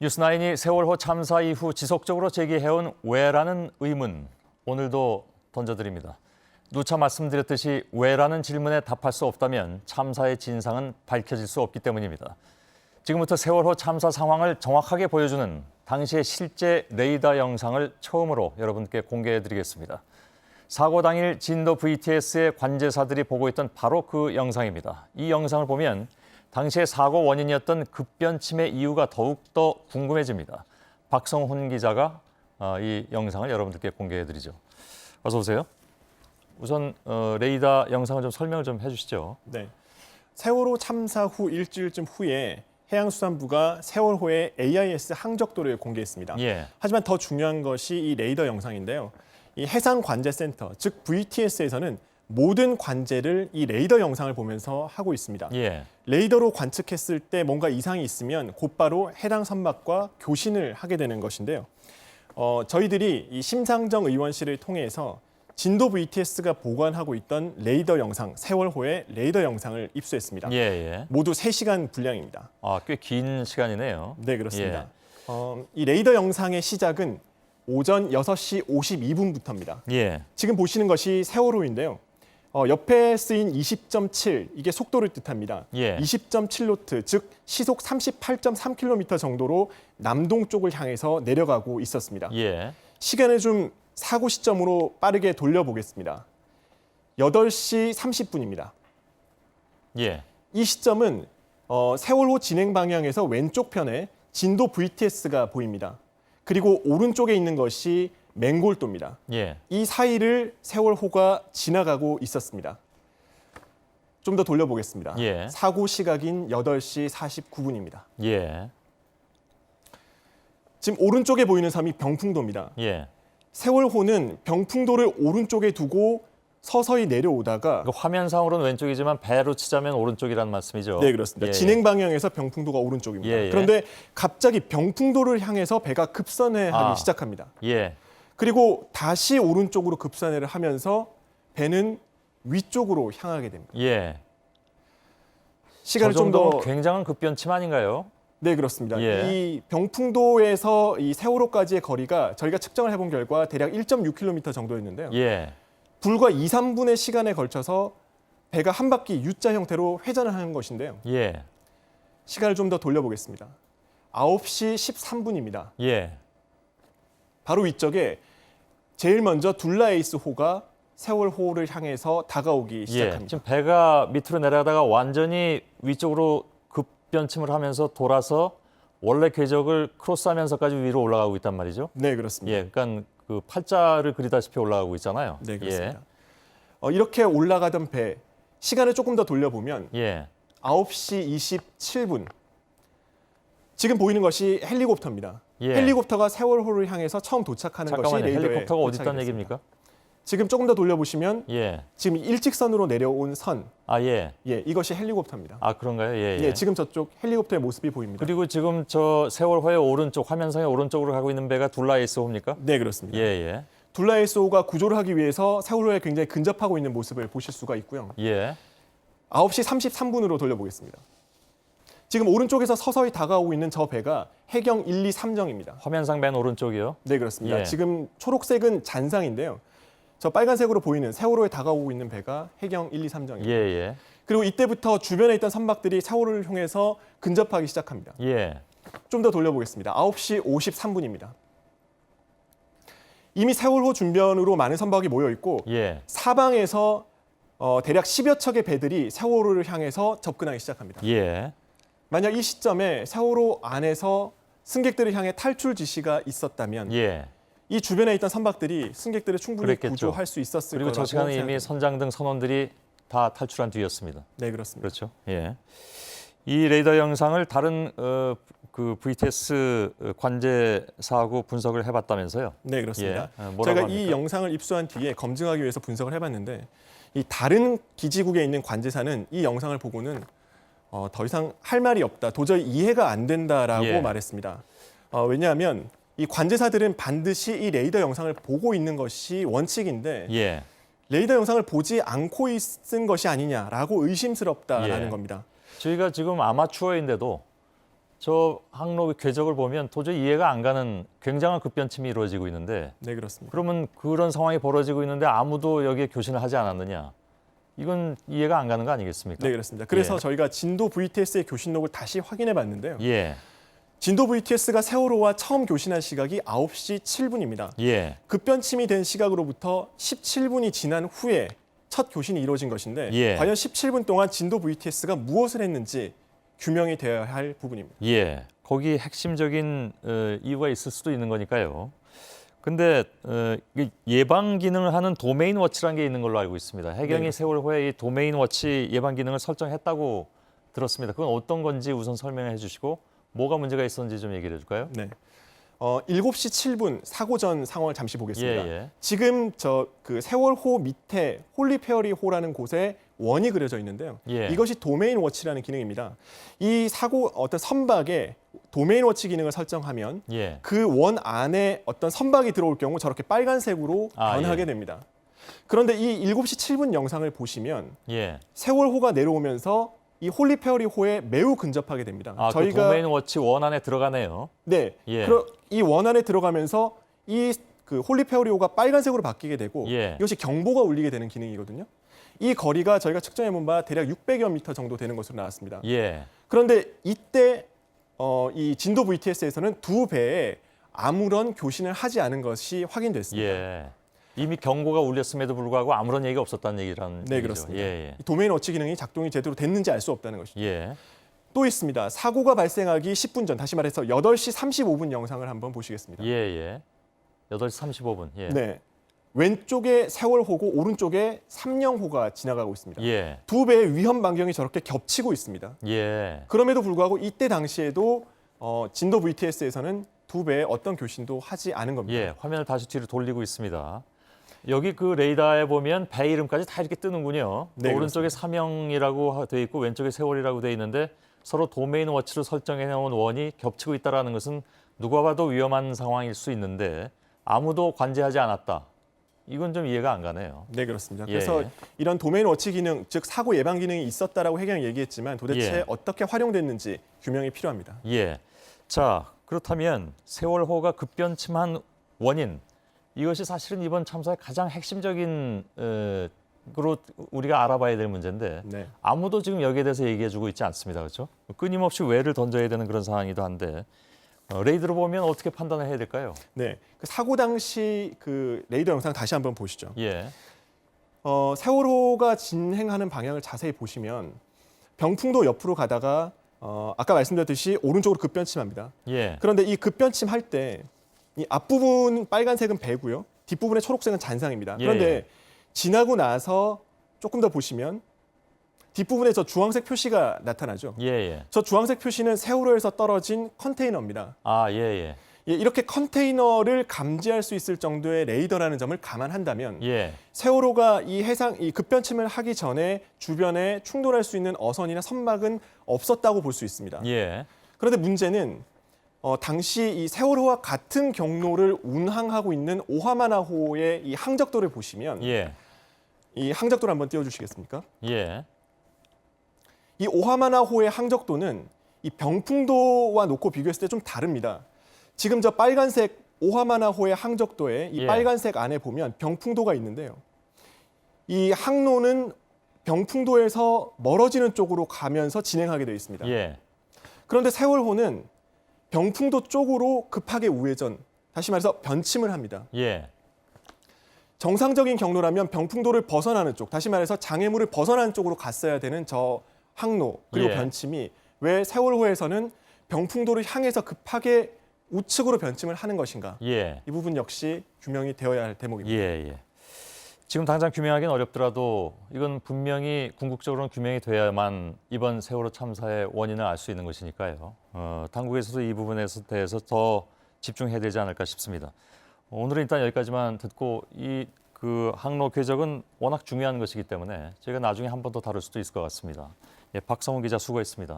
뉴스9이 세월호 참사 이후 지속적으로 제기해온 왜라는 의문, 오늘도 던져드립니다. 누차 말씀드렸듯이 왜라는 질문에 답할 수 없다면 참사의 진상은 밝혀질 수 없기 때문입니다. 지금부터 세월호 참사 상황을 정확하게 보여주는 당시의 실제 레이더 영상을 처음으로 여러분께 공개해드리겠습니다. 사고 당일 진도 VTS의 관제사들이 보고 있던 바로 그 영상입니다. 이 영상을 보면 당시의 사고 원인이었던 급변침의 이유가 더욱더 궁금해집니다. 박성훈 기자가 이 영상을 여러분들께 공개해드리죠. 어서 오세요. 우선 레이더 영상을 좀 설명을 좀 해주시죠. 네, 세월호 참사 후 일주일쯤 후에 해양수산부가 세월호의 AIS 항적도를 공개했습니다. 예. 하지만 더 중요한 것이 이 레이더 영상인데요. 이 해상관제센터, 즉 VTS에서는 모든 관제를 이 레이더 영상을 보면서 하고 있습니다. 예. 레이더로 관측했을 때 뭔가 이상이 있으면 곧바로 해당 선박과 교신을 하게 되는 것인데요. 저희들이 이 심상정 의원실을 통해서 진도 VTS가 보관하고 있던 레이더 영상, 세월호의 레이더 영상을 입수했습니다. 예, 예. 모두 3시간 분량입니다. 꽤 긴 시간이네요. 네, 그렇습니다. 이 레이더 영상의 시작은 오전 6시 52분부터입니다. 예. 지금 보시는 것이 세월호인데요. 옆에 쓰인 20.7, 이게 속도를 뜻합니다. 예. 20.7노트, 즉 시속 38.3km 정도로 남동 쪽을 향해서 내려가고 있었습니다. 예. 시간을 좀 사고 시점으로 빠르게 돌려보겠습니다. 8시 30분입니다. 예. 이 시점은 세월호 진행 방향에서 왼쪽 편에 진도 VTS가 보입니다. 그리고 오른쪽에 있는 것이 맹골도입니다. 예. 이 사이를 세월호가 지나가고 있었습니다. 좀 더 돌려보겠습니다. 예. 사고 시각인 8시 49분입니다. 예. 지금 오른쪽에 보이는 섬이 병풍도입니다. 예. 세월호는 병풍도를 오른쪽에 두고 서서히 내려오다가 화면상으로는 왼쪽이지만 배로 치자면 오른쪽이라는 말씀이죠. 네, 그렇습니다. 예. 진행 방향에서 병풍도가 오른쪽입니다. 예, 예. 그런데 갑자기 병풍도를 향해서 배가 급선회하기 아. 시작합니다. 예. 그리고 다시 오른쪽으로 급선회를 하면서 배는 위쪽으로 향하게 됩니다. 예. 시간을 저 좀 정도면 더 굉장한 급변침 아닌가요? 네, 그렇습니다. 예. 이 병풍도에서 이 세월호까지의 거리가 저희가 측정을 해본 결과 대략 1.6km 정도였는데요. 예. 불과 2, 3분의 시간에 걸쳐서 배가 한 바퀴 U자 형태로 회전을 하는 것인데요. 예. 시간을 좀 더 돌려보겠습니다. 9시 13분입니다. 예. 바로 위쪽에 제일 먼저 둘라에이스호가 세월호를 향해서 다가오기 예. 시작합니다. 지금 배가 밑으로 내려가다가 완전히 위쪽으로 급변침을 하면서 돌아서 원래 궤적을 크로스하면서까지 위로 올라가고 있단 말이죠. 네, 그렇습니다. 예. 그러니까 그 팔자를 그리다시피 올라가고 있잖아요. 네, 그렇습니다. 이렇게 올라가던 배, 시간을 조금 더 돌려보면 예. 9시 27분. 지금 보이는 것이 헬리콥터입니다. 예. 헬리콥터가 세월호를 향해서 처음 도착하는 것이 잠깐만요. 레이더에 헬리콥터가 어디 도착이 있다는 됐습니다. 얘기입니까? 지금 조금 더 돌려보시면 예. 지금 일직선으로 내려온 선, 예. 이것이 헬리콥터입니다. 그런가요? 예, 예. 지금 저쪽 헬리콥터의 모습이 보입니다. 그리고 지금 저 세월호의 오른쪽 화면상의 오른쪽으로 가고 있는 배가 둘라에이스호입니까? 네, 그렇습니다. 예, 예. 둘라에이스호가 구조를 하기 위해서 세월호에 굉장히 근접하고 있는 모습을 보실 수가 있고요. 예. 9시 33분으로 돌려보겠습니다. 지금 오른쪽에서 서서히 다가오고 있는 저 배가 해경 1, 2, 3정입니다. 화면상 맨 오른쪽이요? 네, 그렇습니다. 예. 지금 초록색은 잔상인데요. 저 빨간색으로 보이는 세월호에 다가오고 있는 배가 해경 1, 2, 3정입니다. 예, 예. 그리고 이때부터 주변에 있던 선박들이 세월호를 향해서 근접하기 시작합니다. 예. 좀 더 돌려보겠습니다. 9시 53분입니다. 이미 세월호 준변으로 많은 선박이 모여 있고 예. 사방에서 대략 10여 척의 배들이 세월호를 향해서 접근하기 시작합니다. 예. 만약 이 시점에 세월호 안에서 승객들을 향해 탈출 지시가 있었다면 예. 이 주변에 있던 선박들이 승객들을 충분히 그랬겠죠. 구조할 수 있었을 그리고 거라고 저 시간에 이미 생각합니다. 선장등 선원들이 다 탈출한 뒤였습니다. 네, 그렇습니다. 그렇죠. 예. 이 레이더 영상을 다른 그 VTS 관제사하고 분석을 해봤다면서요? 네, 그렇습니다. 예. 뭐라고 저희가 합니까? 이 영상을 입수한 뒤에 검증하기 위해서 분석을 해봤는데 이 다른 기지국에 있는 관제사는 이 영상을 보고는 더 이상 할 말이 없다, 도저히 이해가 안 된다라고 예. 말했습니다. 왜냐하면 이 관제사들은 반드시 이 레이더 영상을 보고 있는 것이 원칙인데 예. 레이더 영상을 보지 않고 있은 것이 아니냐라고 의심스럽다라는 예. 겁니다. 저희가 지금 아마추어인데도 저 항로 궤적을 보면 도저히 이해가 안 가는 굉장한 급변침이 이루어지고 있는데 네, 그렇습니다. 그러면 그런 상황이 벌어지고 있는데 아무도 여기에 교신을 하지 않았느냐? 이건 이해가 안 가는 거 아니겠습니까? 네, 그렇습니다. 그래서 예. 저희가 진도 VTS의 교신록을 다시 확인해 봤는데요. 예, 진도 VTS가 세월호와 처음 교신한 시각이 9시 7분입니다. 예, 급변침이 된 시각으로부터 17분이 지난 후에 첫 교신이 이루어진 것인데 예. 과연 17분 동안 진도 VTS가 무엇을 했는지 규명이 되어야 할 부분입니다. 예. 거기 핵심적인 이유가 있을 수도 있는 거니까요. 근데 이게 예방 기능을 하는 도메인 워치라는 게 있는 걸로 알고 있습니다. 해경이 네, 세월호에 이 도메인 워치 예방 기능을 설정했다고 들었습니다. 그건 어떤 건지 우선 설명해 주시고 뭐가 문제가 있었는지 좀 얘기를 해줄까요? 네. 7시 7분 사고 전 상황을 잠시 보겠습니다. 예. 지금 그 세월호 밑에 홀리페어리호라는 곳에 원이 그려져 있는데요. 예. 이것이 도메인 워치라는 기능입니다. 이 사고 어떤 선박에 도메인 워치 기능을 설정하면 예. 그 원 안에 어떤 선박이 들어올 경우 저렇게 빨간색으로 변하게 예. 됩니다. 그런데 이 7시 7분 영상을 보시면 예. 세월호가 내려오면서 이 홀리페어리호에 매우 근접하게 됩니다. 아, 그 도메인 워치 원 안에 들어가네요. 네, 예. 이 원 안에 들어가면서 이 그 홀리페어리호가 빨간색으로 바뀌게 되고 예. 이것이 경보가 울리게 되는 기능이거든요. 이 거리가 저희가 측정해 본 바 대략 600여 미터 정도 되는 것으로 나왔습니다. 예. 그런데 이때 이 진도 VTS에서는 2배의 아무런 교신을 하지 않은 것이 확인됐습니다. 예. 이미 경고가 울렸음에도 불구하고 아무런 얘기가 없었다는 얘기라는 네, 얘기죠. 그렇습니다. 예. 이 도메인 워치 기능이 작동이 제대로 됐는지 알 수 없다는 것이죠. 예. 또 있습니다. 사고가 발생하기 10분 전, 다시 말해서 8시 35분 영상을 한번 보시겠습니다. 예. 8시 35분. 예. 네, 왼쪽에 세월호고 오른쪽에 삼령호가 지나가고 있습니다. 예. 2배의 위험 반경이 저렇게 겹치고 있습니다. 예. 그럼에도 불구하고 이때 당시에도 진도 VTS에서는 2배의 어떤 교신도 하지 않은 겁니다. 예. 화면을 다시 뒤로 돌리고 있습니다. 여기 그 레이더에 보면 배 이름까지 다 이렇게 뜨는군요. 네, 오른쪽에 삼형이라고 돼 있고 왼쪽에 세월이라고 돼 있는데 서로 도메인 워치로 설정해 놓은 원이 겹치고 있다라는 것은 누가 봐도 위험한 상황일 수 있는데 아무도 관제하지 않았다. 이건 좀 이해가 안 가네요. 네, 그렇습니다. 예, 그래서 예. 이런 도메인 워치 기능, 즉 사고 예방 기능이 있었다라고 해경이 얘기했지만 도대체 예. 어떻게 활용됐는지 규명이 필요합니다. 예. 자, 그렇다면 세월호가 급변침한 원인 이것이 사실은 이번 참사의 가장 핵심적인 으로 우리가 알아봐야 될 문제인데 네. 아무도 지금 여기에 대해서 얘기해주고 있지 않습니다, 그렇죠? 끊임없이 왜를 던져야 되는 그런 상황이기도 한데 레이더로 보면 어떻게 판단을 해야 될까요? 네, 그 사고 당시 그 레이더 영상 다시 한번 보시죠. 예, 세월호가 진행하는 방향을 자세히 보시면 병풍도 옆으로 가다가 아까 말씀드렸듯이 오른쪽으로 급변침합니다. 예, 그런데 이 급변침할 때 이 앞부분 빨간색은 배고요. 뒷부분의 초록색은 잔상입니다. 예, 그런데 예. 지나고 나서 조금 더 보시면 뒷부분에 저 주황색 표시가 나타나죠. 예. 저 주황색 표시는 세월호에서 떨어진 컨테이너입니다. 아, 예. 예, 이렇게 컨테이너를 감지할 수 있을 정도의 레이더라는 점을 감안한다면 예, 세월호가 이 급변침을 하기 전에 주변에 충돌할 수 있는 어선이나 선박은 없었다고 볼 수 있습니다. 예, 그런데 문제는 당시 이 세월호와 같은 경로를 운항하고 있는 오하마나호의 이 항적도를 보시면 예, 이 항적도를 한번 띄워주시겠습니까? 예, 이 오하마나호의 항적도는 이 병풍도와 놓고 비교했을 때 좀 다릅니다. 지금 저 빨간색 오하마나호의 항적도에 이 예. 빨간색 안에 보면 병풍도가 있는데요. 이 항로는 병풍도에서 멀어지는 쪽으로 가면서 진행하게 되어 있습니다. 예, 그런데 세월호는 병풍도 쪽으로 급하게 우회전, 다시 말해서 변침을 합니다. 예, 정상적인 경로라면 병풍도를 벗어나는 쪽, 다시 말해서 장애물을 벗어나는 쪽으로 갔어야 되는 저 항로 그리고 예. 변침이 왜 세월호에서는 병풍도를 향해서 급하게 우측으로 변침을 하는 것인가? 예. 이 부분 역시 규명이 되어야 할 대목입니다. 예. 지금 당장 규명하기는 어렵더라도 이건 분명히 궁극적으로는 규명이 돼야만 이번 세월호 참사의 원인을 알 수 있는 것이니까요. 당국에서도 이 부분에 대해서 더 집중해야 되지 않을까 싶습니다. 오늘은 일단 여기까지만 듣고 그 항로 궤적은 워낙 중요한 것이기 때문에 저희가 나중에 한 번 더 다룰 수도 있을 것 같습니다. 예, 박성훈 기자 수고했습니다.